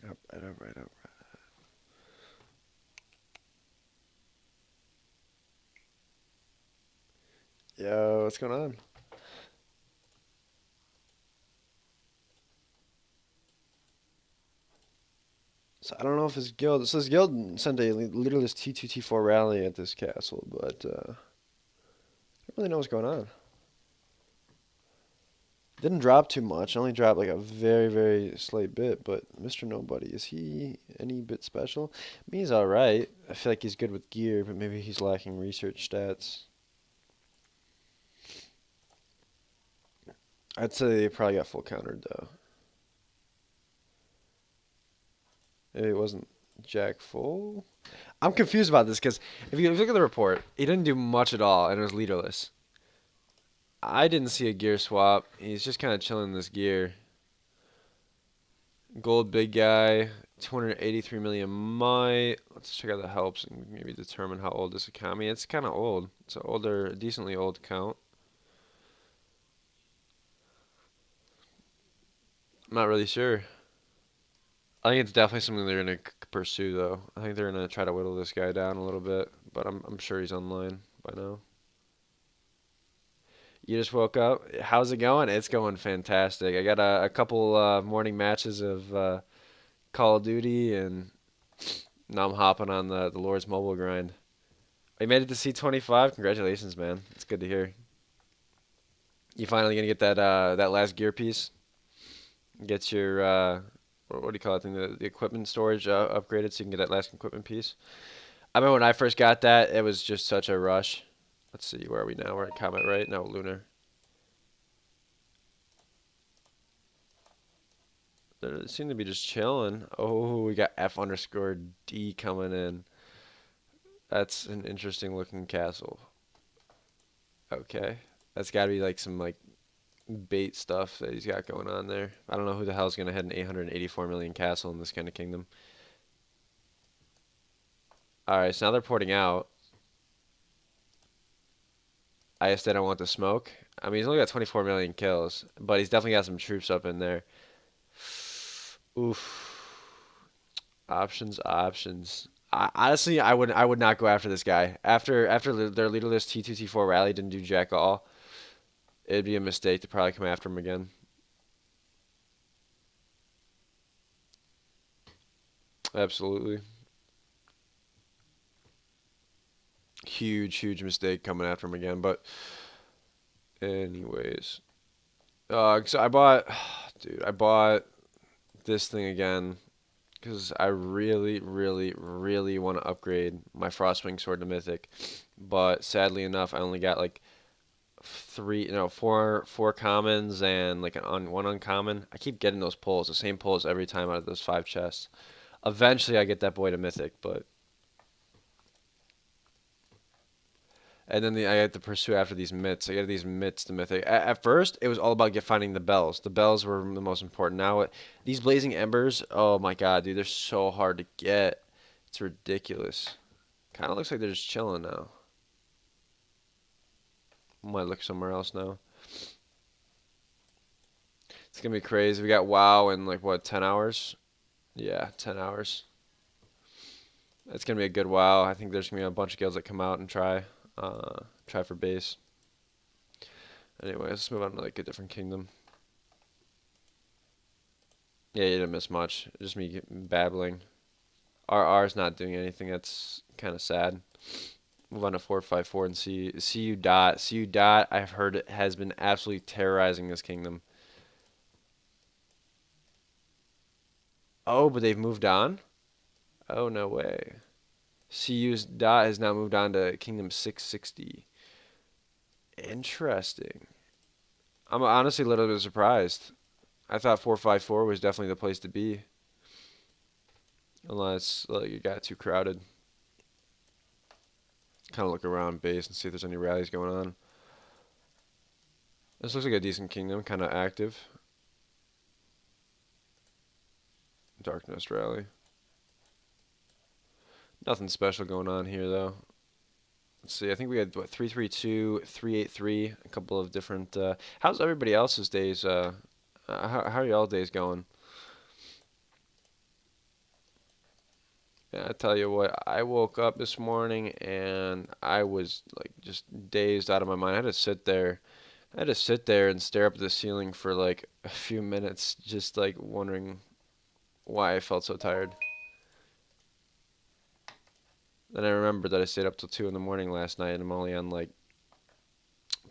Alright. Yo, what's going on? So I don't know if his guild. It says guild sent a leaderless T2 T4 rally at this castle, but I don't really know what's going on. Didn't drop too much. Only dropped like a very slight bit. But Mr. Nobody, is he any bit special? I mean, he's all right. I feel like he's good with gear, but maybe he's lacking research stats. I'd say he probably got full countered though. Maybe it wasn't Jack full. I'm confused about this because if you look at the report, he didn't do much at all, and it was leaderless. I didn't see a gear swap. He's just kind of chilling this gear. Gold big guy, 283 million might. Let's check out the helps and maybe determine how old this account. I mean, it's kind of old. It's an older, decently old count. I'm not really sure. I think it's definitely something they're gonna pursue, though. I think they're gonna try to whittle this guy down a little bit, but I'm sure he's online by now. You just woke up. How's it going? It's going fantastic. I got a couple morning matches of Call of Duty, and now I'm hopping on the Lord's mobile grind. You made it to C25. Congratulations, man. It's good to hear. You finally gonna get that last gear piece? Get your what do you call it? Thing? The equipment storage upgraded so you can get that last equipment piece. I remember when I first got that, it was just such a rush. Let's see, where are we now? We're at Comet, right? No, Lunar. They seem to be just chilling. Oh, we got F underscore D coming in. That's an interesting looking castle. Okay. That's got to be like some like bait stuff that he's got going on there. I don't know who the hell's going to head an 884 million castle in this kind of kingdom. Alright, so now they're porting out. I just didn't want the smoke. I mean, he's only got 24 million kills, but he's definitely got some troops up in there. Oof. Options. Honestly, I would not go after this guy. After their leaderless T2 T4 rally didn't do jack all, it'd be a mistake to probably come after him again. Absolutely. Huge mistake coming after him again. But anyways, so dude, I bought this thing again because I really want to upgrade my Frostwing Sword to Mythic. But sadly enough, I only got like four commons and like one uncommon. I keep getting those pulls, the same pulls every time out of those five chests. Eventually, I get that boy to Mythic, but and then I had to pursue after these myths. I get these myths to Mythic. At first, it was all about finding the bells. The bells were the most important. Now, these Blazing Embers, oh my god, dude, they're so hard to get. It's ridiculous. Kind of looks like they're just chilling now. Might look somewhere else now. It's gonna be crazy. We got WoW in like what, 10 hours? Yeah, 10 hours. It's gonna be a good WoW. I think there's gonna be a bunch of guilds that come out and try for base. Anyway, let's move on to like a different kingdom. Yeah, you didn't miss much. Just me babbling. RR's not doing anything. That's kind of sad. Move on to 454 and see you dot. See you dot. I've heard it has been absolutely terrorizing this kingdom. Oh, but they've moved on. Oh no way. CU's dot has now moved on to Kingdom 660. Interesting. I'm honestly a little bit surprised. I thought 454 was definitely the place to be, unless like it got too crowded. Kind of look around base and see if there's any rallies going on. This looks like a decent kingdom, kind of active. Darkness rally. Nothing special going on here though. Let's see. I think we had what 332, 383, a couple of different. How's everybody else's days? How are y'all days going? Yeah, I tell you what, I woke up this morning and I was like just dazed out of my mind. I had to sit there and stare up at the ceiling for like a few minutes, just like wondering why I felt so tired. Then I remembered that I stayed up till 2 in the morning last night and I'm only on like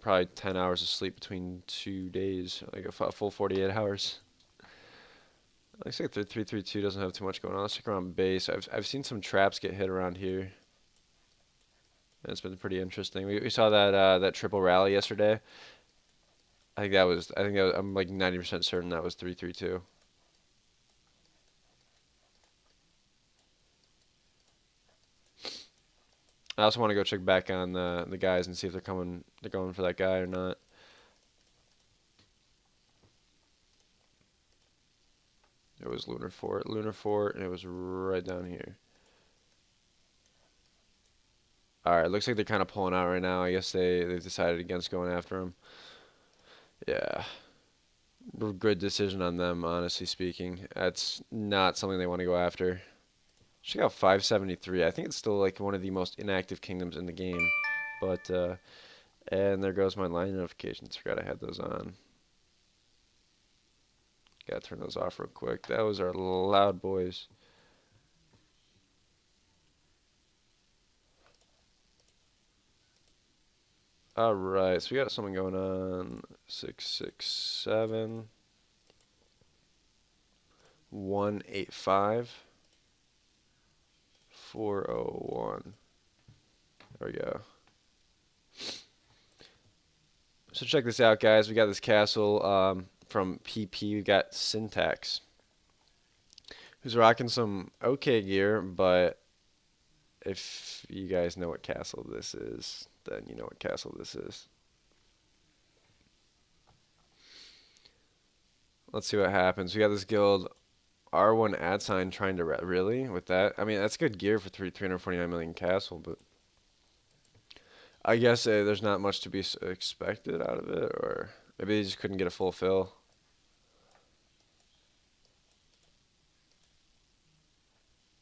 probably 10 hours of sleep between 2 days, like a full 48 hours. Looks like the 332 doesn't have too much going on. Let's check around base. I've seen some traps get hit around here. And it's been pretty interesting. We saw that that triple rally yesterday. I'm like 90% certain that was 332. I also want to go check back on the guys and see if they're going for that guy or not. It was Lunar Fort, and it was right down here. All right, looks like they're kind of pulling out right now. I guess they've decided against going after him. Yeah, good decision on them, honestly speaking. That's not something they want to go after. She got 573. I think it's still like one of the most inactive kingdoms in the game. But and there goes my line notifications. Forgot I had those on. Gotta turn those off real quick. Those are loud boys. All right, so we got something going on. 667 185 401. There we go. So check this out, guys. We got this castle from PP. We got Syntax, who's rocking some okay gear, but if you guys know what castle this is, then you know what castle this is. Let's see what happens. We got this guild R1 ad sign trying to really with that. I mean, that's good gear for 349 million castle, but I guess there's not much to be expected out of it, or maybe they just couldn't get a full fill.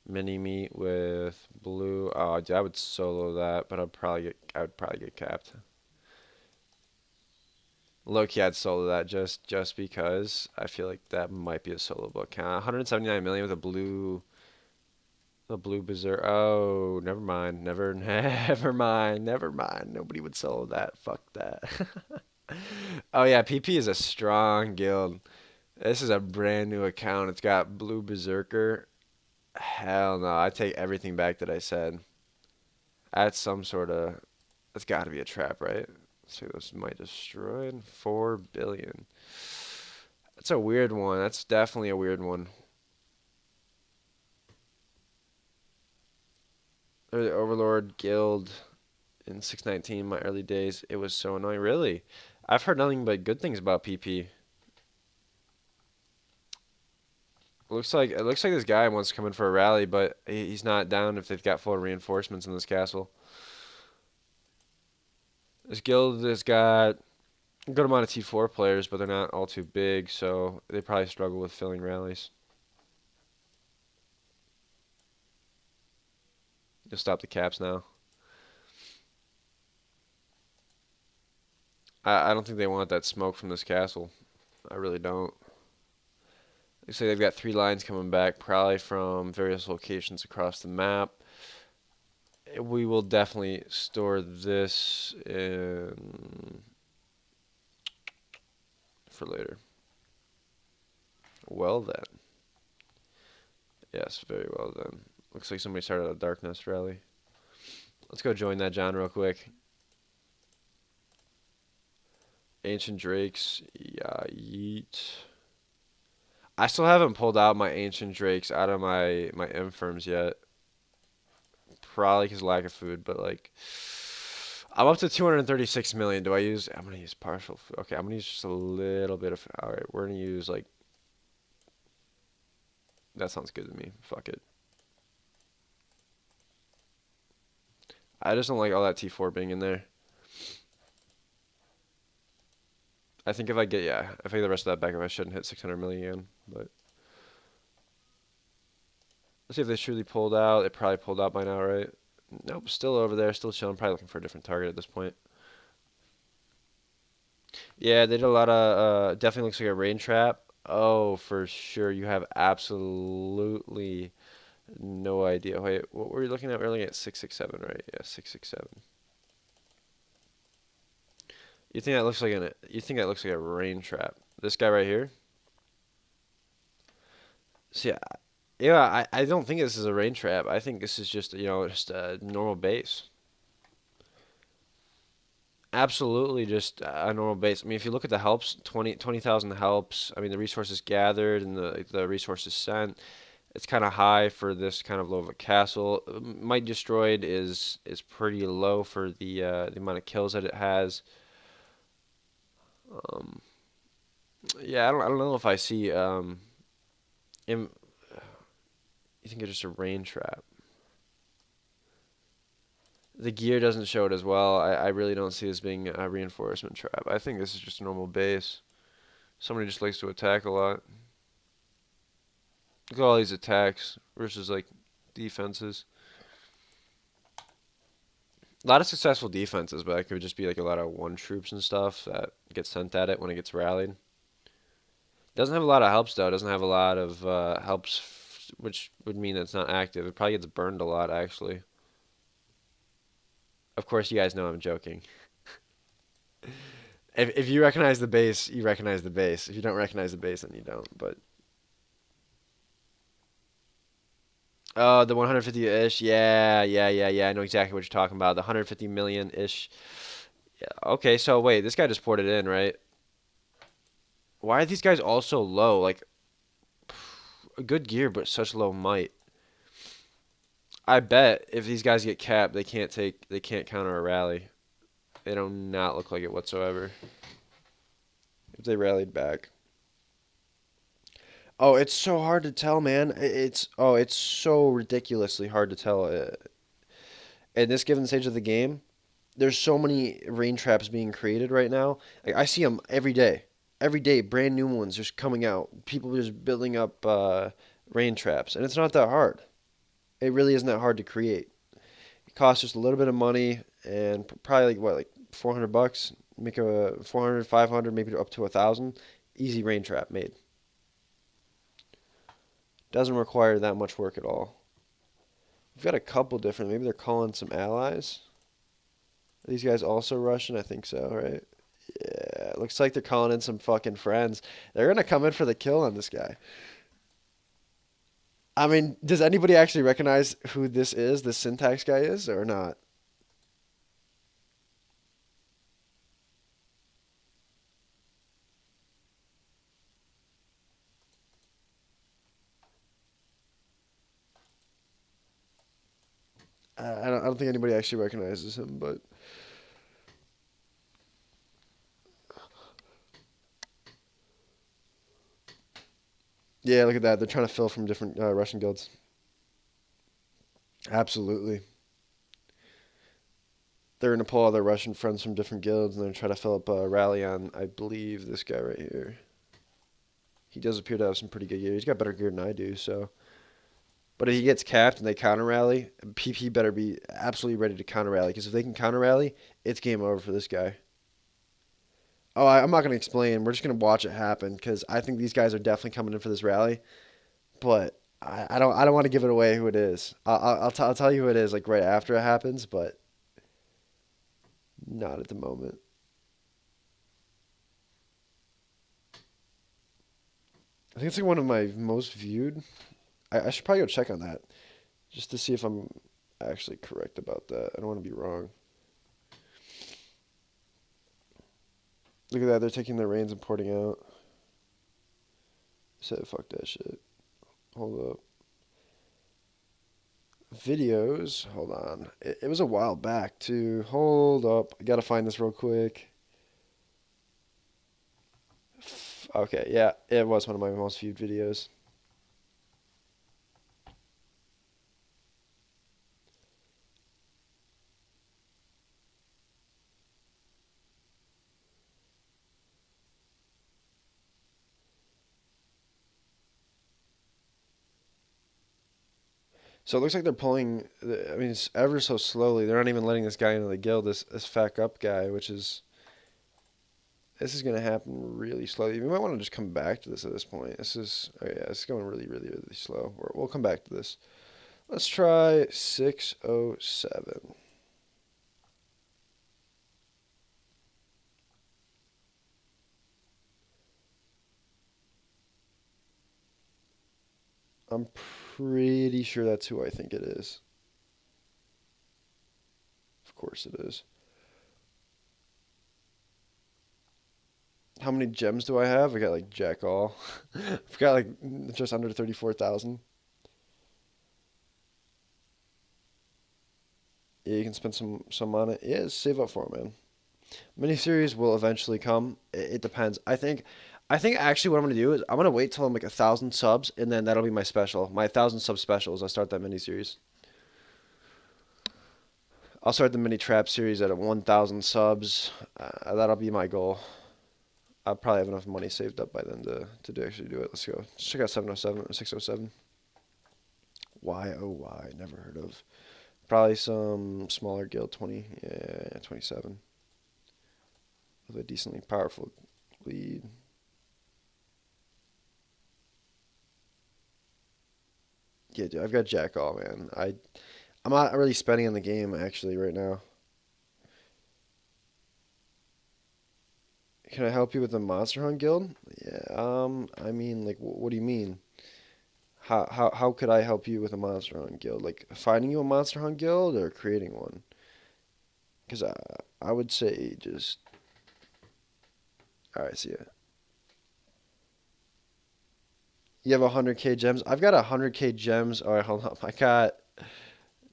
Mini meat with blue. Oh, I would solo that, but I would probably get capped. Low key, I'd solo that just because I feel like that might be a solo book count. 179 million with a blue berserk. Oh, never mind. Never mind. Never mind. Nobody would solo that. Fuck that. Oh yeah, PP is a strong guild. This is a brand new account. It's got blue berserker. Hell no, I take everything back that I said. That's some sort of. That's got to be a trap, right? So this might destroy it. 4 billion. That's a weird one. That's definitely a weird one. The Overlord Guild in 619, my early days. It was so annoying. Really, I've heard nothing but good things about PP. It looks like this guy wants to come in for a rally, but he's not down if they've got full reinforcements in this castle. This guild has got a good amount of T4 players, but they're not all too big, so they probably struggle with filling rallies. You'll stop the caps now. I don't think they want that smoke from this castle. I really don't. They say they've got 3 lines coming back, probably from various locations across the map. We will definitely store this in for later. Well then. Yes, very well then. Looks like somebody started a Darkness rally. Let's go join that John real quick. Ancient Drakes. Yeah, yeet. I still haven't pulled out my Ancient Drakes out of my infirms yet. Probably because lack of food, but like I'm up to 236 million. Do I use? I'm gonna use partial food. Okay, I'm gonna use just a little bit of. All right, we're gonna use like. That sounds good to me. Fuck it. I just don't like all that T4 being in there. I think if I get if I get the rest of that back, if I shouldn't hit 600 million again, but Let's see if they truly pulled out. They probably pulled out by now, right? Nope, still over there, still chilling. Probably looking for a different target at this point. Yeah, they did a lot of. Definitely looks like a rain trap. Oh, for sure. You have absolutely no idea. Wait, what were you looking at? We are looking at 667, right? Yeah, 667. You think that looks like an? You think that looks like a rain trap? This guy right here. See, yeah, I don't think this is a rain trap. I think this is just just a normal base. Absolutely, just a normal base. I mean, if you look at the helps, 20,000 helps. I mean, the resources gathered and the resources sent. It's kind of high for this kind of low of a castle. Might destroyed is pretty low for the amount of kills that it has. Um, yeah, I don't know if I see im, you think it's just a rain trap. The gear doesn't show it as well. I really don't see this being a reinforcement trap. I think this is just a normal base. Somebody just likes to attack a lot. Look at all these attacks versus like defenses. A lot of successful defenses, but it could just be like a lot of one troops and stuff that get sent at it when it gets rallied. Doesn't have a lot of helps though. It doesn't have a lot of helps, which would mean that it's not active. It probably gets burned a lot actually. Of course, you guys know I'm joking. If you recognize the base, you recognize the base. If you don't recognize the base, then you don't. But the 150-ish. Yeah. I know exactly what you're talking about. The 150 million-ish. Yeah. Okay, so wait, this guy just poured it in, right? Why are these guys all so low? Like, a good gear, but such low might. I bet if these guys get capped, they can't counter a rally. They do not look like it whatsoever. If they rallied back. Oh, it's so hard to tell, man. It's so ridiculously hard to tell. At this given stage of the game, there's so many rain traps being created right now. Like, I see them every day. Every day, brand new ones just coming out. People just building up rain traps, and it's not that hard. It really isn't that hard to create. It costs just a little bit of money and probably like what, like $400. Make a 400, 500, maybe up to 1,000. Easy rain trap made. Doesn't require that much work at all. We've got a couple different. Maybe they're calling some allies. Are these guys also Russian? I think so, right? Yeah, it looks like they're calling in some fucking friends. They're gonna come in for the kill on this guy. I mean, does anybody actually recognize who this syntax guy is, or not? I don't think anybody actually recognizes him, but yeah, look at that. They're trying to fill from different Russian guilds. Absolutely. They're going to pull all their Russian friends from different guilds and then try to fill up a rally on, I believe, this guy right here. He does appear to have some pretty good gear. He's got better gear than I do, so. But if he gets capped and they counter rally, PP better be absolutely ready to counter rally. Because if they can counter rally, it's game over for this guy. Oh, I'm not going to explain. We're just going to watch it happen because I think these guys are definitely coming in for this rally. But I don't want to give it away who it is. I'll tell you who it is like right after it happens, but not at the moment. I think it's like one of my most viewed. I should probably go check on that just to see if I'm actually correct about that. I don't want to be wrong. Look at that. They're taking their reins and porting out. Said fuck that shit. Hold up. Videos. Hold on. It was a while back too. Hold up. I gotta find this real quick. Okay, yeah, it was one of my most viewed videos. So it looks like they're pulling. I mean, it's ever so slowly. They're not even letting this guy into the guild. This Fack Up guy, which is this is gonna happen really slowly. We might want to just come back to this at this point. This is oh yeah, it's going really, really, really slow. We'll come back to this. Let's try 607. I'm pretty sure that's who I think it is. Of course it is. How many gems do I have? I got like jack all. I've got like just under 34,000. Yeah, you can spend some on it. Yeah, save up for it, man. Miniseries will eventually come. It depends. I think actually what I'm gonna do is I'm gonna wait till I'm like 1,000 subs, and then that'll be my special. My 1,000 sub specials. I'll start that miniseries. I'll start the mini trap series at 1,000 subs. That'll be my goal. I'll probably have enough money saved up by then to actually do it. Let's go. Let's check out 707 or 607. YOY, never heard of. Probably some smaller guild, 20, yeah, 27. With a decently powerful lead. Yeah, dude, I've got jack all, man. I'm not really spending on the game actually right now. Can I help you with the Monster Hunt guild? Yeah. I mean, like, what do you mean? How could I help you with a Monster Hunt guild? Like finding you a Monster Hunt guild or creating one? Because I would say just all right. See ya. You have 100K gems. I've got 100K gems. All right, hold up. I got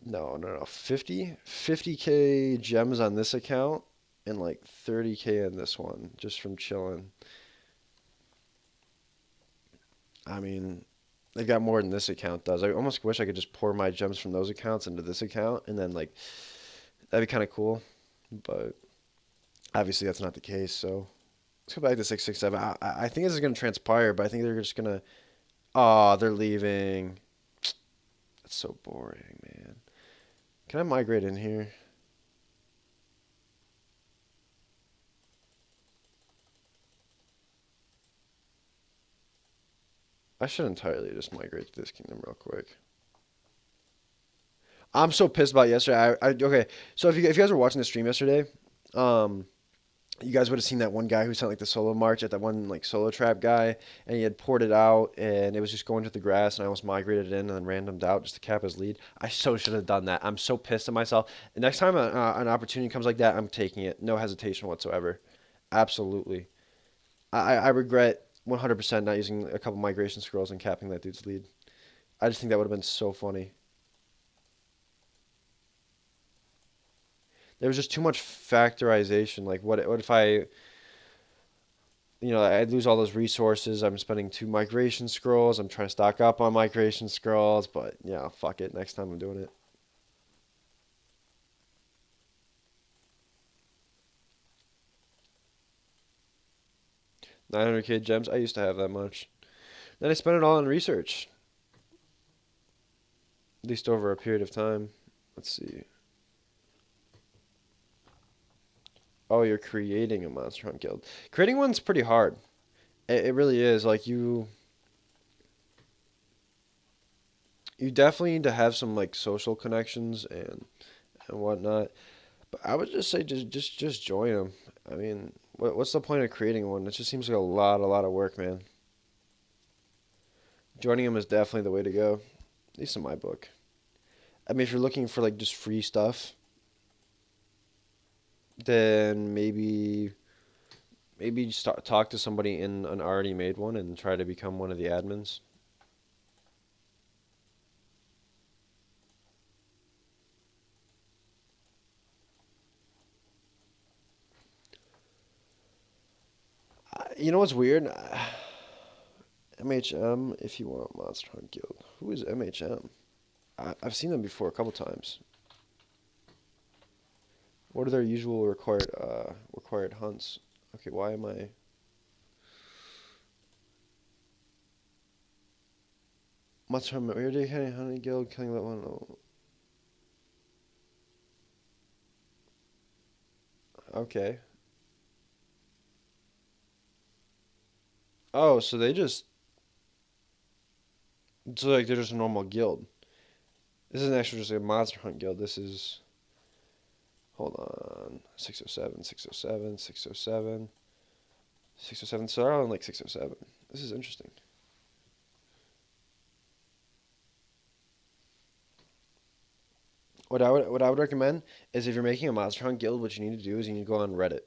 no 50K gems on this account and like 30K on this one just from chilling. I mean, they've got more than this account does. I almost wish I could just pour my gems from those accounts into this account and then like that'd be kind of cool. But obviously that's not the case. So let's go back to 667. I think this is gonna transpire, but I think they're just gonna. Oh, they're leaving. That's so boring, man. Can I migrate in here? I should entirely just migrate to this kingdom real quick. I'm so pissed about yesterday. Okay. So if you guys were watching the stream yesterday, um, you guys would have seen that one guy who sent like the solo march at that one like solo trap guy, and he had poured it out, and it was just going to the grass, and I almost migrated it in and then randomed out just to cap his lead. I so should have done that. I'm so pissed at myself. The next time an opportunity comes like that, I'm taking it, no hesitation whatsoever. Absolutely. I regret 100% not using a couple migration scrolls and capping that dude's lead. I just think that would have been so funny. There was just too much factorization. Like, what if I'd lose all those resources. I'm spending 2 migration scrolls. I'm trying to stock up on migration scrolls, but yeah, fuck it. Next time I'm doing it. 900K gems. I used to have that much. Then I spent it all on research, at least over a period of time. Let's see. Oh, you're creating a Monster Hunt guild. Creating one's pretty hard. It really is. Like you definitely need to have some like social connections and whatnot. But I would just say just join them. I mean, what's the point of creating one? It just seems like a lot of work, man. Joining them is definitely the way to go, at least in my book. I mean, if you're looking for like just free stuff, then maybe start talk to somebody in an already made one and try to become one of the admins. You know what's weird? MHM, if you want Monster Hunt Guild. Who is MHM? I've seen them before a couple times. What are their usual required hunts? Okay, why am I? Monster Hunter. We already had a hunting guild killing that one. Oh, okay. Oh, so they just so like they're just a normal guild. This isn't actually just a monster hunt guild. This is hold on 607, 607, 607, 607. So they're all in like 607. This is interesting. What I would recommend is if you're making a monster hunt guild, what you need to do is you need to go on Reddit.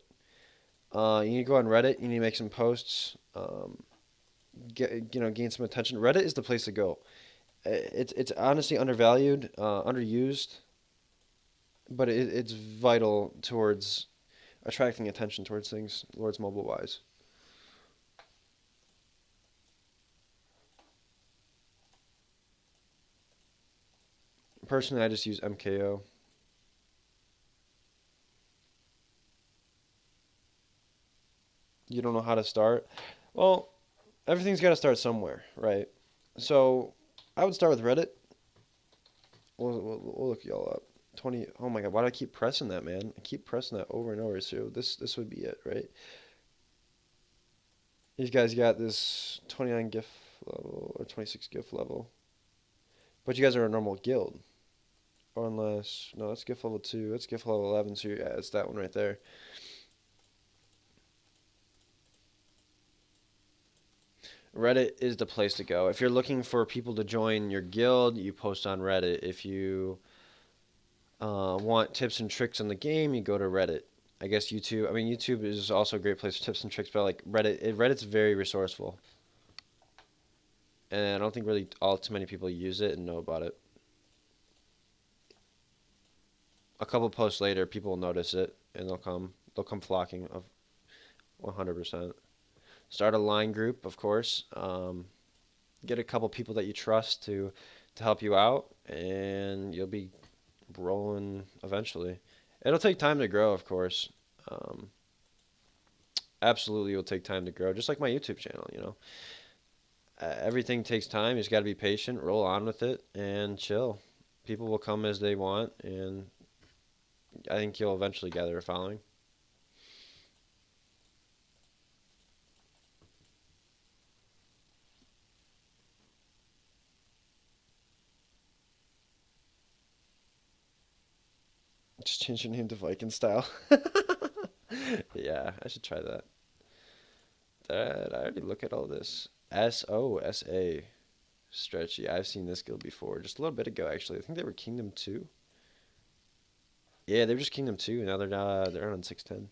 You need to go on Reddit. You need to make some posts. Gain some attention. Reddit is the place to go. It's honestly undervalued, underused, but it's vital towards attracting attention towards things, Lords Mobile wise. Personally, I just use MKO. You don't know how to start? Well, everything's got to start somewhere, right? So I would start with Reddit. We'll look y'all up. 20. Oh my God, why do I keep pressing that, man? I keep pressing that over and over. So this would be it, right? These guys got this 29 GIF level or 26 GIF level. But you guys are a normal guild. Or unless, no, that's GIF level 2. That's GIF level 11, so yeah, it's that one right there. Reddit is the place to go. If you're looking for people to join your guild, you post on Reddit. If you want tips and tricks in the game, you go to Reddit. I guess YouTube. I mean, YouTube is also a great place for tips and tricks, but like Reddit's very resourceful, and I don't think really all too many people use it and know about it. A couple posts later, people will notice it and they'll come flocking of 100%. Start a line group, of course. Get a couple people that you trust to help you out, and you'll be rolling eventually. It'll take time to grow, of course. Um, Absolutely, it will take time to grow, just like my YouTube channel. Everything takes time. You just got to be patient, roll on with it, and chill. People will come as they want, and I think you'll eventually gather a following. Just change your name to Viking style. Yeah, I should try that. I already look at all this. SOSA. Stretchy. I've seen this guild before, just a little bit ago actually. I think they were Kingdom 2. Yeah, they were just Kingdom 2. Now they're on 610.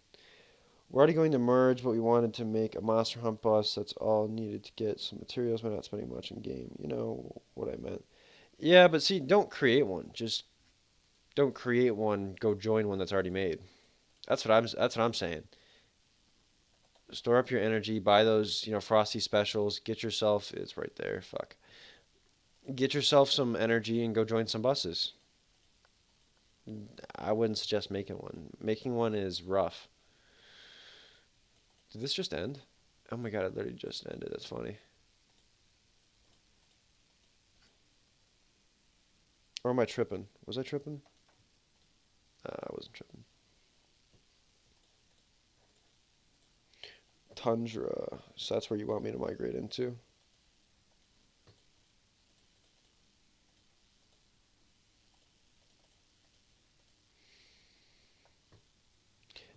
We're already going to merge, but we wanted to make a Monster Hunt bus. That's all needed to get some materials by not spending much in game. You know what I meant. Yeah, but see, don't create one. Just don't create one. Go join one that's already made. That's what I'm saying. Store up your energy. Buy those frosty specials. Get yourself. It's right there. Fuck. Get yourself some energy and go join some buses. I wouldn't suggest making one. Making one is rough. Did this just end? Oh my God, it literally just ended. That's funny. Or am I tripping? Was I tripping? I wasn't tripping. Tundra. So that's where you want me to migrate into.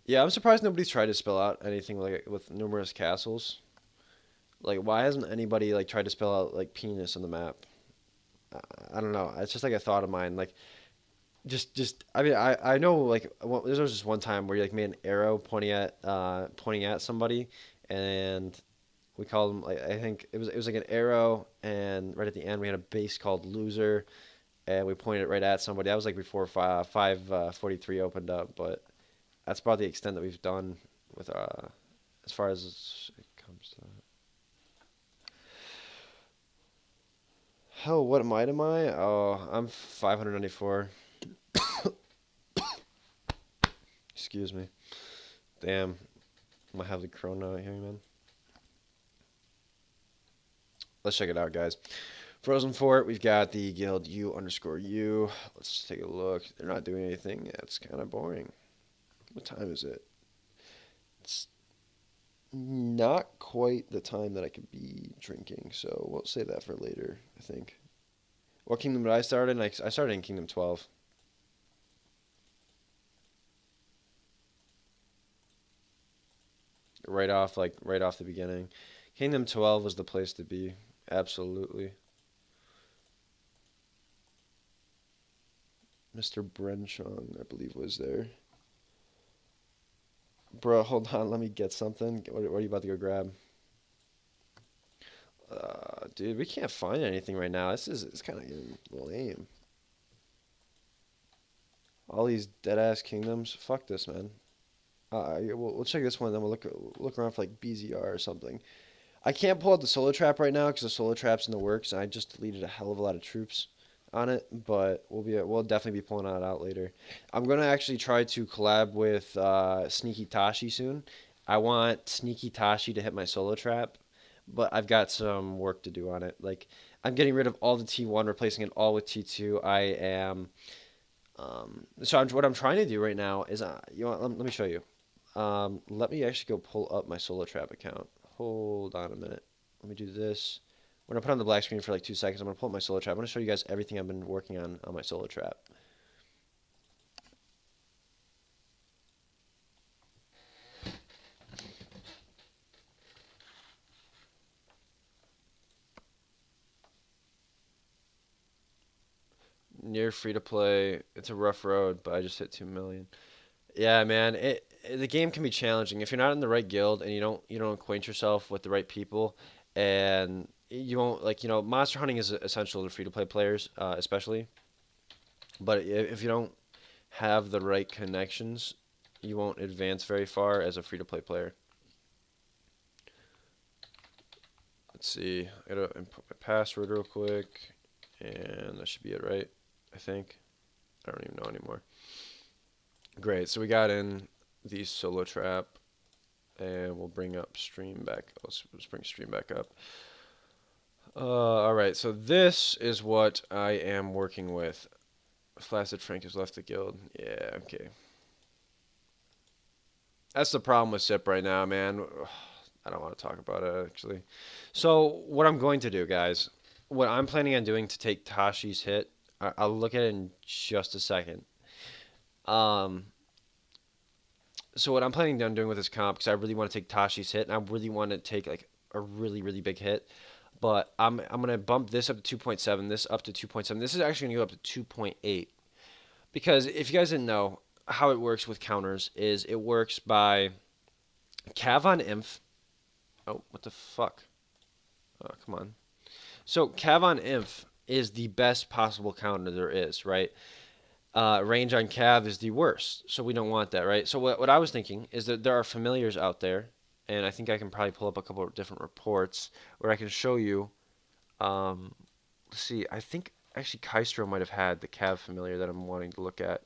Yeah, I'm surprised nobody's tried to spell out anything like with numerous castles. Like, why hasn't anybody like tried to spell out like penis on the map? I don't know. It's just like a thought of mine. Like, just I mean, I know like there was just one time where you like made an arrow pointing at somebody, and we called them like I think it was like an arrow, and right at the end we had a base called loser, and we pointed it right at somebody. That was like before 543 opened up, but that's about the extent that we've done with as far as it comes to that. Hell, what am I? Oh, I'm 594. Excuse me. Damn, I might have the corona out here, man. Let's check it out, guys. Frozen Fort, we've got the guild U_U. Let's take a look. They're not doing anything. That's kind of boring. What time is it? It's not quite the time that I could be drinking, so we'll save that for later, I think. What kingdom did I start in? I started in Kingdom 12. Right off the beginning. Kingdom 12 was the place to be. Absolutely. Mr. Brenchong, I believe, was there. Bro, hold on. Let me get something. What are you about to go grab? Dude, we can't find anything right now. It's kind of getting lame. All these dead ass kingdoms. Fuck this, man. We'll check this one. Then we'll look around for like BZR or something. I can't pull out the solar trap right now because the solar trap's in the works, and I just deleted a hell of a lot of troops on it. But we'll definitely be pulling that out later. I'm gonna actually try to collab with Sneaky Tashi soon. I want Sneaky Tashi to hit my solar trap, but I've got some work to do on it. Like I'm getting rid of all the T1, replacing it all with T2. I am. What I'm trying to do right now is, let me show you. Let me actually go pull up my Solar Trap account. Hold on a minute. Let me do this. When I put on the black screen for like 2 seconds, I'm going to pull up my Solar Trap. I'm going to show you guys everything I've been working on my Solar Trap. Near free to play. It's a rough road, but I just hit 2 million. Yeah, man. The game can be challenging if you're not in the right guild and you don't acquaint yourself with the right people, and you won't like monster hunting is essential to free to play players, especially. But if you don't have the right connections, you won't advance very far as a free to play player. Let's see. I gotta input my password real quick, and that should be it, right? I think. I don't even know anymore. Great. So we got in the solo trap, and we'll bring up stream back. Let's bring stream back up. All right. So this is what I am working with. Flaccid Frank has left the guild. Yeah. Okay. That's the problem with SIP right now, man. I don't want to talk about it actually. So what I'm going to do, guys, what I'm planning on doing to take Tashi's hit, I'll look at it in just a second. So what I'm planning on doing with this comp, because I really want to take Tashi's hit, and I really want to take like a really really big hit, but I'm gonna bump this up to 2.7, this up to 2.7. This is actually gonna go up to 2.8, because if you guys didn't know how it works with counters, is it works by Cav on Inf. Oh, what the fuck? Oh, come on. So Cav on Inf is the best possible counter there is, right? Range on Cav is the worst, so we don't want that, right? So what I was thinking is that there are familiars out there, and I think I can probably pull up a couple of different reports where I can show you. Let's see, I think actually Kystro might have had the Cav familiar that I'm wanting to look at.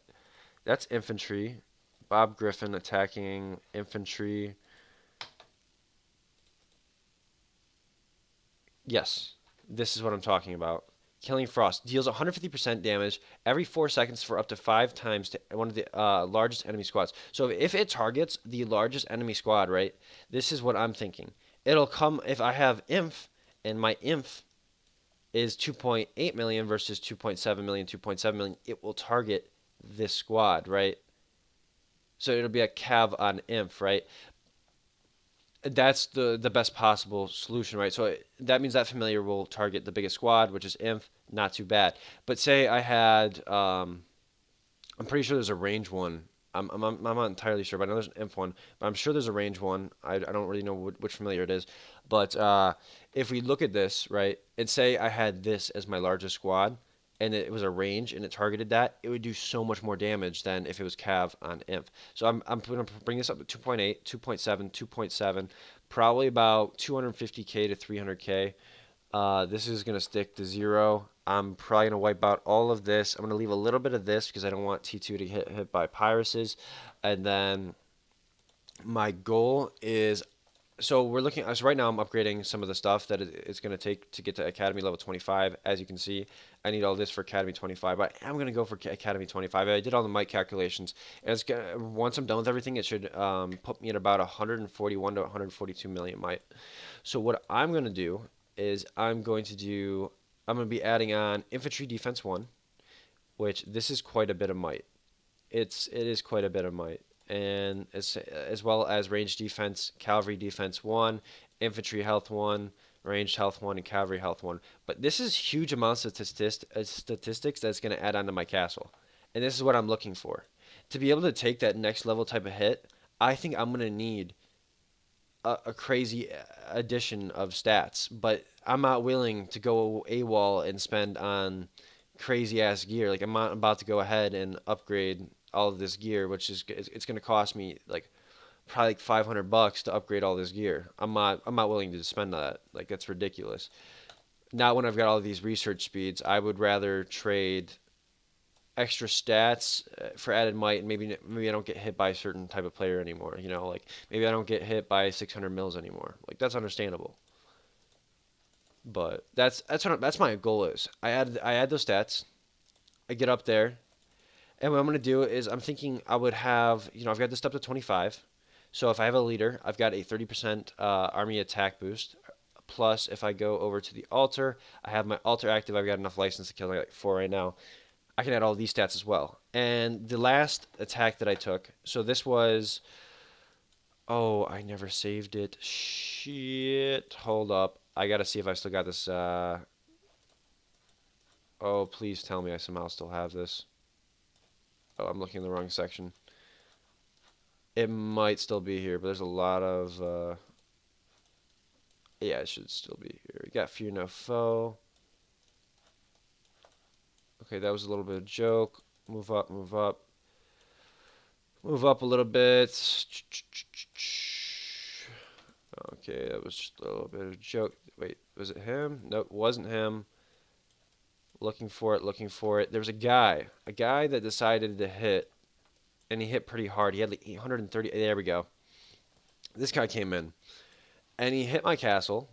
That's infantry. Bob Griffin attacking infantry. Yes, this is what I'm talking about. Killing Frost deals 150% damage every 4 seconds for up to 5 times to one of the largest enemy squads. So if it targets the largest enemy squad, right, this is what I'm thinking. It'll come if I have Inf, and my Inf is 2.8 million versus 2.7 million, 2.7 million. It will target this squad, right? So it'll be a Cav on Inf, right? That's the best possible solution, right? So that means that familiar will target the biggest squad, which is Inf. Not too bad. But say I had, I'm pretty sure there's a range one. I'm not entirely sure, but I know there's an Inf one. But I'm sure there's a range one. I don't really know which familiar it is. But if we look at this, right, and say I had this as my largest squad, and it was a range and it targeted that, it would do so much more damage than if it was Cav on Inf. So I'm going to bring this up to 2.8, 2.7, 2.7, probably about 250k to 300k. This is going to stick to 0. I'm probably going to wipe out all of this. I'm going to leave a little bit of this because I don't want T2 to get hit by Pyruses. And then my goal is So we're looking. So right now I'm upgrading some of the stuff that it's going to take to get to Academy level 25. As you can see, I need all this for Academy 25. But I'm going to go for Academy 25. I did all the mic calculations. And once I'm done with everything, it should put me at about 141 to 142 million might. So what I'm going to do is I'm going to be adding on Infantry Defense 1, which this is quite a bit of might. It is quite a bit of might, and as well as range defense, cavalry defense 1, infantry health 1, ranged health 1, and cavalry health 1. But this is huge amounts of statistics that's going to add onto my castle, and this is what I'm looking for. To be able to take that next level type of hit, I think I'm going to need a crazy addition of stats, but I'm not willing to go AWOL and spend on crazy ass gear. Like I'm not about to go ahead and upgrade all of this gear, which is it's going to cost me like probably like $500 to upgrade all this gear. I'm not willing to spend that. Like that's ridiculous. Not when I've got all of these research speeds. I would rather trade extra stats for added might, and maybe I don't get hit by a certain type of player anymore. You know, like maybe I don't get hit by 600 mils anymore. Like that's understandable. But that's my goal is. I add those stats. I get up there, and what I'm gonna do is I'm thinking I would have I've got this up to 25. So if I have a leader, I've got a 30% army attack boost. Plus, if I go over to the altar, I have my altar active. I've got enough license to kill like 4 right now. I can add all these stats as well. And the last attack that I took, so this was, oh, I never saved it. Shit. Hold up. I gotta see if I still got this. Oh, please tell me I somehow still have this. Oh, I'm looking in the wrong section. It might still be here, but there's a lot of. Yeah, it should still be here. We got Fear No Foe. Okay, that was a little bit of a joke. Move up, move up. Move up a little bit. Okay, that was just a little bit of a joke. Wait, was it him? Nope, wasn't him. Looking for it, looking for it. There was a guy that decided to hit, and he hit pretty hard. He had like 830. There we go. This guy came in, and he hit my castle.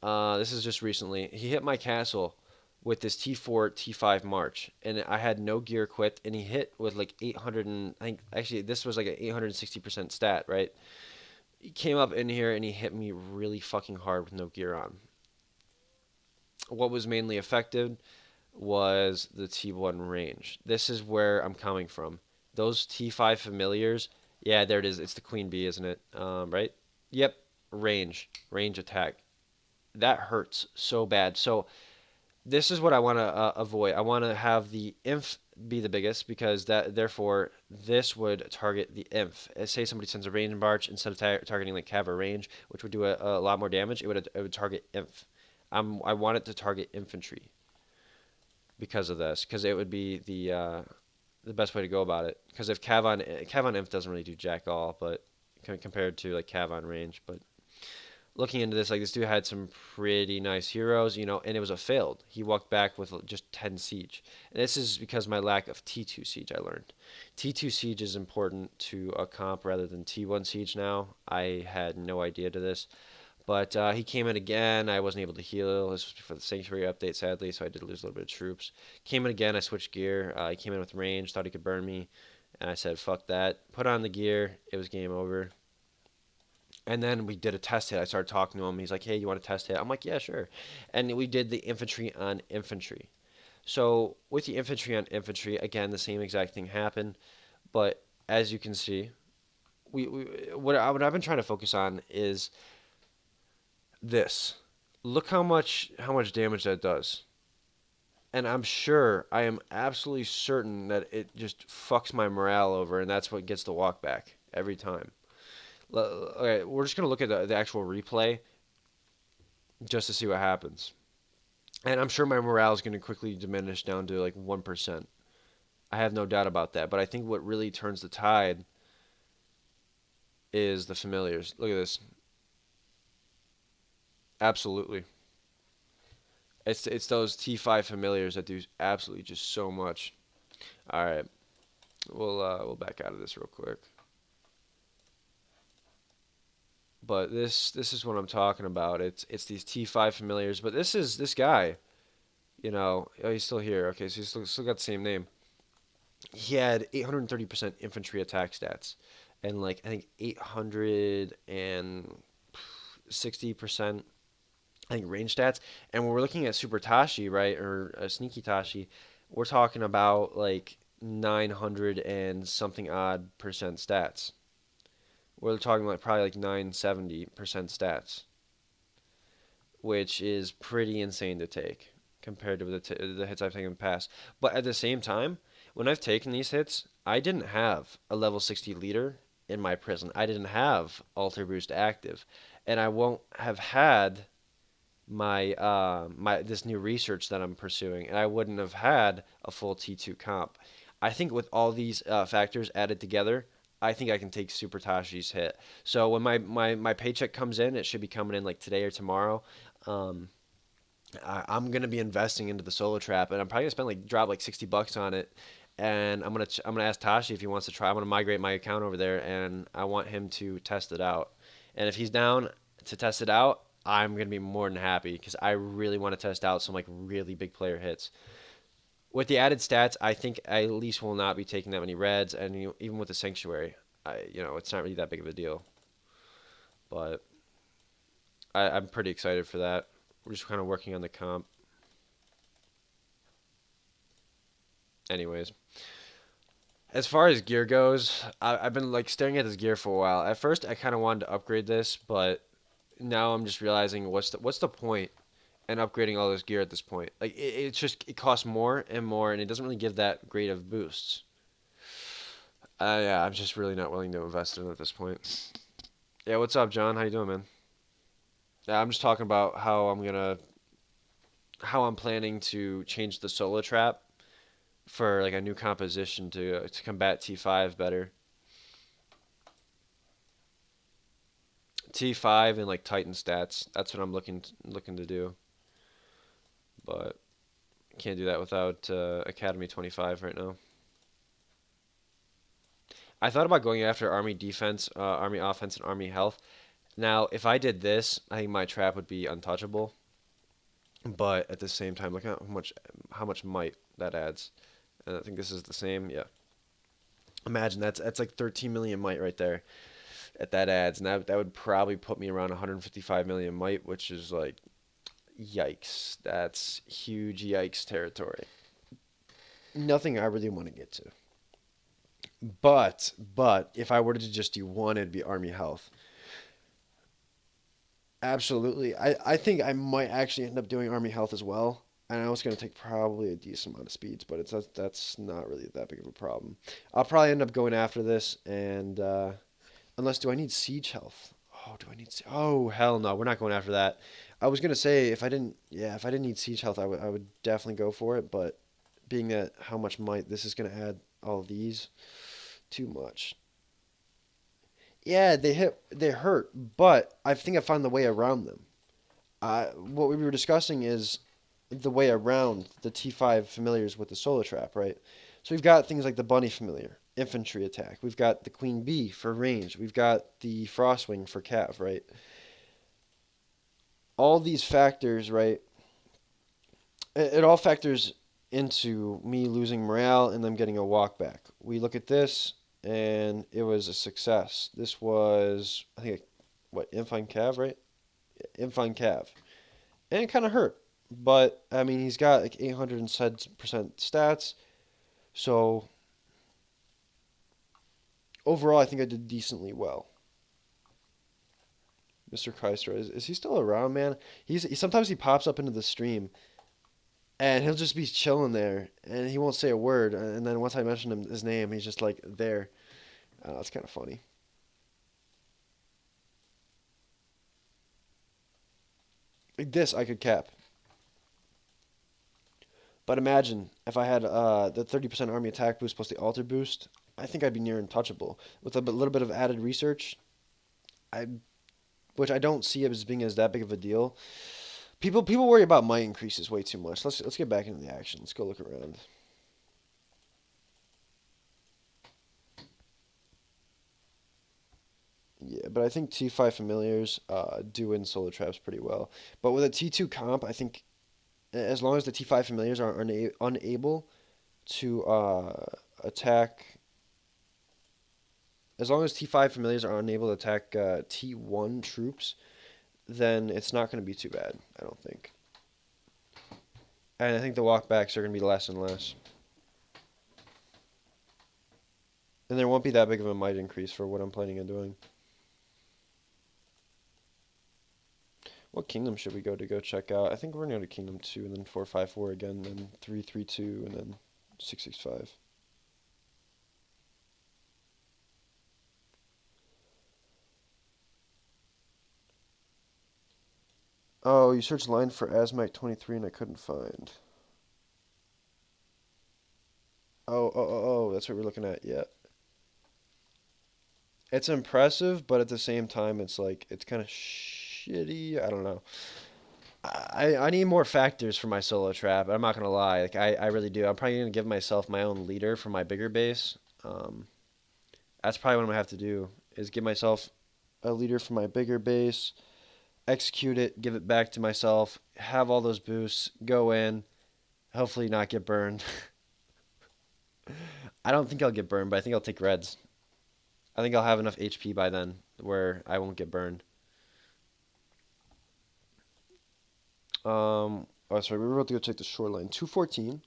This is just recently. He hit my castle with this T4, T5 March, and I had no gear equipped, and he hit with like 800 and I think actually this was like an 860% stat, right? He came up in here and he hit me really fucking hard with no gear on. What was mainly affected was the T1 range. This is where I'm coming from. Those T5 familiars, yeah, there it is. It's the Queen Bee, isn't it? Right? Yep. Range attack. That hurts so bad. So this is what I want to avoid. I want to have the inf be the biggest because that therefore this would target the inf. Say somebody sends a range march instead of targeting like cav or range, which would do a lot more damage. It would target inf. I want it to target infantry because of this because it would be the best way to go about it. Because if cav on inf doesn't really do jack all, but compared to like cav on range, but looking into this, like this dude had some pretty nice heroes, and it was a failed. He walked back with just 10 siege. And this is because my lack of T2 siege, I learned. T2 siege is important to a comp rather than T1 siege now. I had no idea to this. But he came in again. I wasn't able to heal. This was before the Sanctuary update, sadly, so I did lose a little bit of troops. Came in again. I switched gear. He came in with range, thought he could burn me. And I said, fuck that. Put on the gear. It was game over. And then we did a test hit. I started talking to him. He's like, hey, you want to test hit? I'm like, yeah, sure. And we did the infantry on infantry. So with the infantry on infantry, again, the same exact thing happened. But as you can see, what I've been trying to focus on is this. Look how much damage that does. And I am absolutely certain that it just fucks my morale over, and that's what gets the walk back every time. Okay, we're just going to look at the actual replay just to see what happens. And I'm sure my morale is going to quickly diminish down to like 1%. I have no doubt about that. But I think what really turns the tide is the familiars. Look at this. Absolutely. It's those T5 familiars that do absolutely just so much. All right. We'll back out of this real quick. But this is what I'm talking about. It's these T5 familiars. But this is this guy. Oh, he's still here. Okay, so he's still got the same name. He had 830% infantry attack stats, and like I think 860%. I think range stats. And when we're looking at Super Tashi, right, or Sneaky Tashi, we're talking about like 900 and something odd percent stats. We're talking like probably like 970% stats, which is pretty insane to take compared to the hits I've taken in the past. But at the same time, when I've taken these hits, I didn't have a level 60 leader in my prison. I didn't have Alter Boost active, and I won't have had my this new research that I'm pursuing, and I wouldn't have had a full T2 comp. I think with all these factors added together, I think I can take Super Tashi's hit. So when my paycheck comes in, it should be coming in like today or tomorrow. Um, I'm gonna be investing into the solo trap, and I'm probably gonna spend like drop like $60 on it. And I'm gonna ask Tashi if he wants to try. I'm gonna migrate my account over there, and I want him to test it out. And if he's down to test it out, I'm gonna be more than happy because I really want to test out some like really big player hits. With the added stats, I think I at least will not be taking that many reds, and even with the sanctuary, it's not really that big of a deal. But I'm pretty excited for that. We're just kind of working on the comp. Anyways, as far as gear goes, I've been like staring at this gear for a while. At first, I kind of wanted to upgrade this, but now I'm just realizing what's the point in upgrading all this gear at this point? Like it's just it costs more and more, and it doesn't really give that great of boosts. Yeah, I'm just really not willing to invest in it at this point. Yeah, what's up, John? How you doing, man? Yeah, I'm just talking about how I'm planning to change the solo trap for like a new composition to combat T5 better. T5 and like Titan stats. That's what I'm looking to do. But can't do that without Academy 25 right now. I thought about going after Army defense, Army offense, and Army health. Now, if I did this, I think my trap would be untouchable. But at the same time, look how much might that adds. And I think this is the same. Yeah. Imagine that's like 13 million might right there at that adds, and that would probably put me around 155 million might, which is like yikes. That's huge yikes territory. Nothing I really want to get to. But if I were to just do one, it'd be Army Health. Absolutely. I think I might actually end up doing Army Health as well. I know it's going to take probably a decent amount of speeds, but that's not really that big of a problem. I'll probably end up going after this, and unless do I need Siege Health? Oh, do I need? Oh, hell no, we're not going after that. I was gonna say if I didn't need Siege Health, I would definitely go for it. But being that how much might this is gonna add all of these, too much. Yeah, they hurt, but I think I found the way around them. What we were discussing is the way around the T5 familiars with the Solar Trap, right? So we've got things like the Bunny familiar, infantry attack. We've got the Queen Bee for range. We've got the Frostwing for cav, right? All these factors, right? It all factors into me losing morale and them getting a walk back. We look at this, and it was a success. This was, I think, what, Infine Cav, right? Infine Cav. And it kind of hurt. But, I mean, he's got like 800% stats. So, overall, I think I did decently well. Mr. Kystra, is he still around, man? Sometimes he pops up into the stream, and he'll just be chilling there, and he won't say a word. And then once I mention his name, he's just like there. It's kind of funny. Like this, I could cap. But imagine if I had the 30% army attack boost plus the alter boost. I think I'd be near untouchable. With a little bit of added research, I which I don't see as being as that big of a deal. People worry about might increases way too much. Let's get back into the action. Let's go look around. Yeah, but I think T5 familiars do win solo traps pretty well. But with a T2 comp, I think as long as the T5 familiars are unable to attack, as long as T5 familiars are unable to attack T1 troops, then it's not going to be too bad, I don't think. And I think the walkbacks are going to be less and less. And there won't be that big of a might increase for what I'm planning on doing. What kingdom should we go check out? I think we're going to go to Kingdom 2 and then 454 again, then 332 and then 665. Oh, you searched line for Asmac 23 and I couldn't find. Oh, that's what we're looking at. Yeah. It's impressive, but at the same time, it's like, it's kind of shitty. I don't know. I need more factors for my solo trap. I'm not gonna lie, like I really do. I'm probably gonna give myself my own leader for my bigger base. Um, that's probably what I'm gonna have to do is give myself a leader for my bigger base, execute it, give it back to myself, have all those boosts, go in, hopefully not get burned. I don't think I'll get burned, but I think I'll take reds. I think I'll have enough HP by then where I won't get burned. Oh, sorry, we were about to go check the shoreline. 214,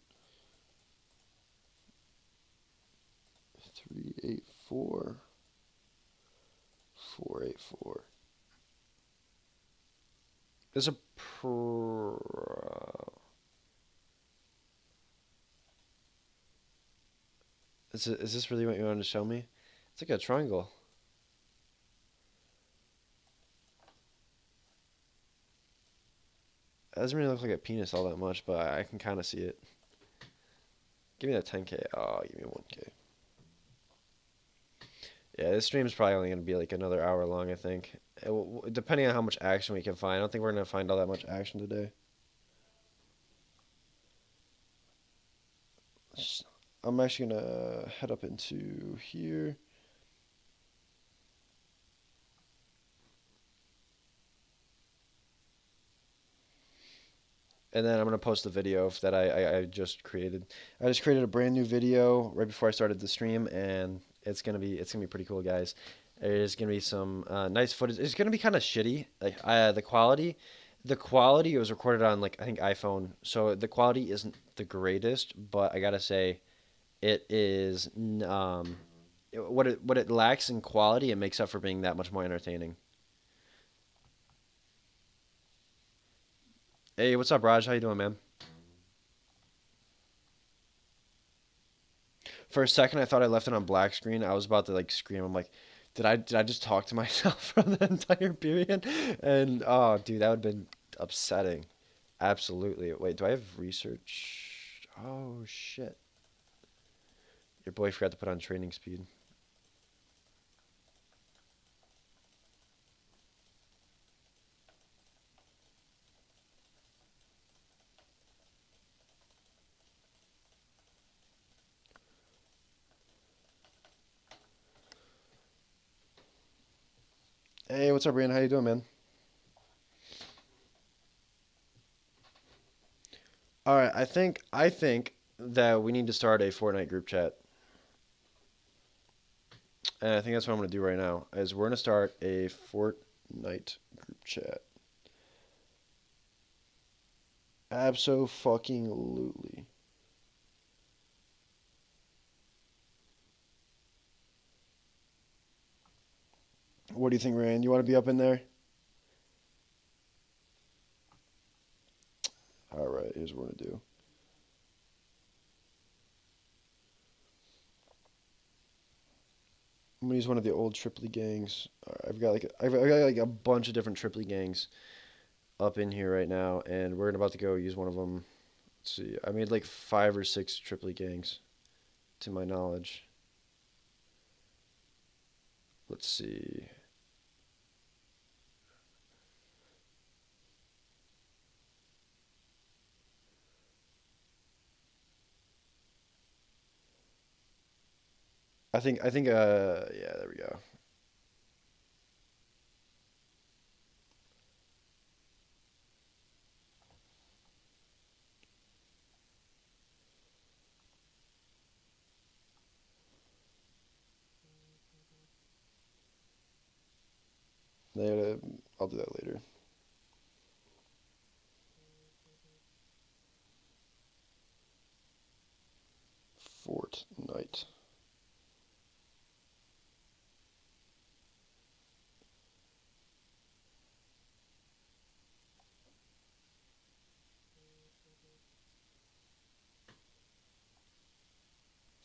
384, 484. There's a is this really what you wanted to show me? It's like a triangle. It doesn't really look like a penis all that much, but I can kind of see it. Give me that 10k. Oh, give me 1k. Yeah, this stream's probably only going to be like another hour long, I think. Depending on how much action we can find. I don't think we're going to find all that much action today. I'm actually going to head up into here. And then I'm gonna post the video that I just created. I just created a brand new video right before I started the stream, and it's gonna be pretty cool, guys. There's gonna be some nice footage. It's gonna be kind of shitty, like the quality was recorded on like I think iPhone, so the quality isn't the greatest, but I gotta say it is what it lacks in quality, it makes up for being that much more entertaining. Hey, what's up, Raj? How you doing, man? For a second, I thought I left it on black screen. I was about to like scream. I'm like, did I just talk to myself for the entire period? And oh, dude, that would have been upsetting. Absolutely. Wait, do I have research? Oh shit. Your boy forgot to put on training speed. Hey, what's up, Brian? How you doing, man? All right, I think that we need to start a Fortnite group chat, and I think that's what I'm gonna do right now. Is we're gonna start a Fortnite group chat. Abso-fucking-lutely. What do you think, Rand? You want to be up in there? All right, here's what we're gonna do. I'm gonna use one of the old Tripoli gangs. I've got like a bunch of different Tripoli gangs up in here right now, and we're about to go use one of them. Let's see, I made like 5 or 6 Tripoli gangs, to my knowledge. Let's see. I think yeah, there we go. I'll do that later. Fortnite.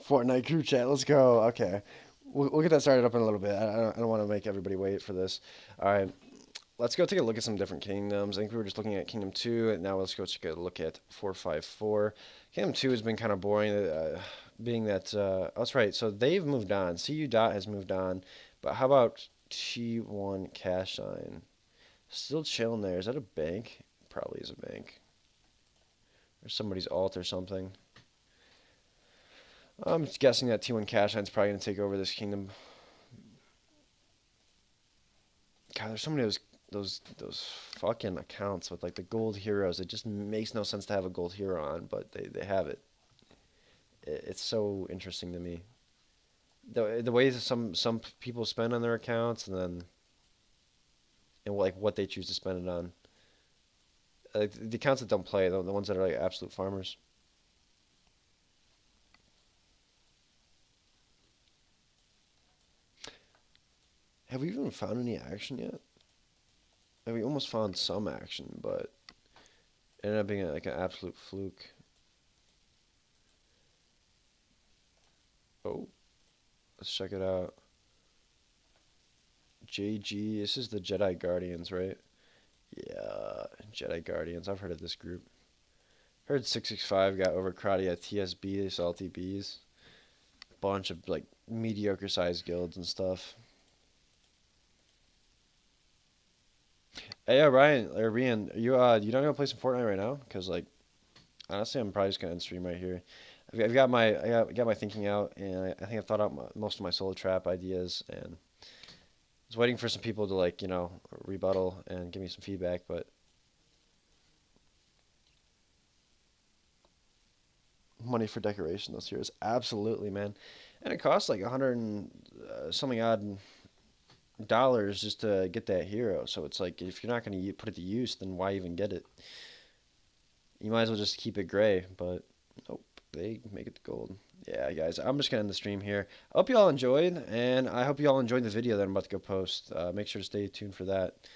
Fortnite group chat. Let's go. Okay. We'll get that started up in a little bit. I don't want to make everybody wait for this. All right. Let's go take a look at some different kingdoms. I think we were just looking at Kingdom 2, and now let's go take a look at 454. Kingdom 2 has been kind of boring, being that, oh, that's right, so they've moved on. CU Dot has moved on, but how about T1 Cash Sign? Still chilling there. Is that a bank? Probably is a bank. Or somebody's alt or something. I'm guessing that T1 Cash Sign's probably going to take over this kingdom. God, there's so many of those fucking accounts with like the gold heroes. It just makes no sense to have a gold hero on, but they have it. It's so interesting to me. The ways some people spend on their accounts, and like what they choose to spend it on. Like the accounts that don't play, the ones that are like absolute farmers. Have we even found any action yet? And we almost found some action, but it ended up being like an absolute fluke. Oh, let's check it out. JG, this is the Jedi Guardians, right? Yeah, Jedi Guardians. I've heard of this group. Heard 665 got overcrowded at TSB, Salty Bees. Bunch of like mediocre sized guilds and stuff. Hey, Ryan or Rian, you don't gonna play some Fortnite right now? Cause like honestly, I'm probably just gonna end stream right here. I've got got my thinking out, and I think I've thought out most of my solo trap ideas, and I was waiting for some people to like rebuttal and give me some feedback, but money for decoration this year is absolutely, man, and it costs like 100 and something odd dollars just to get that hero. So it's like if you're not gonna put it to use, then why even get it? You might as well just keep it gray, but nope, they make it gold. Yeah, guys, I'm just gonna end the stream here. I hope you all enjoyed, and I hope you all enjoyed the video that I'm about to go post. Make sure to stay tuned for that.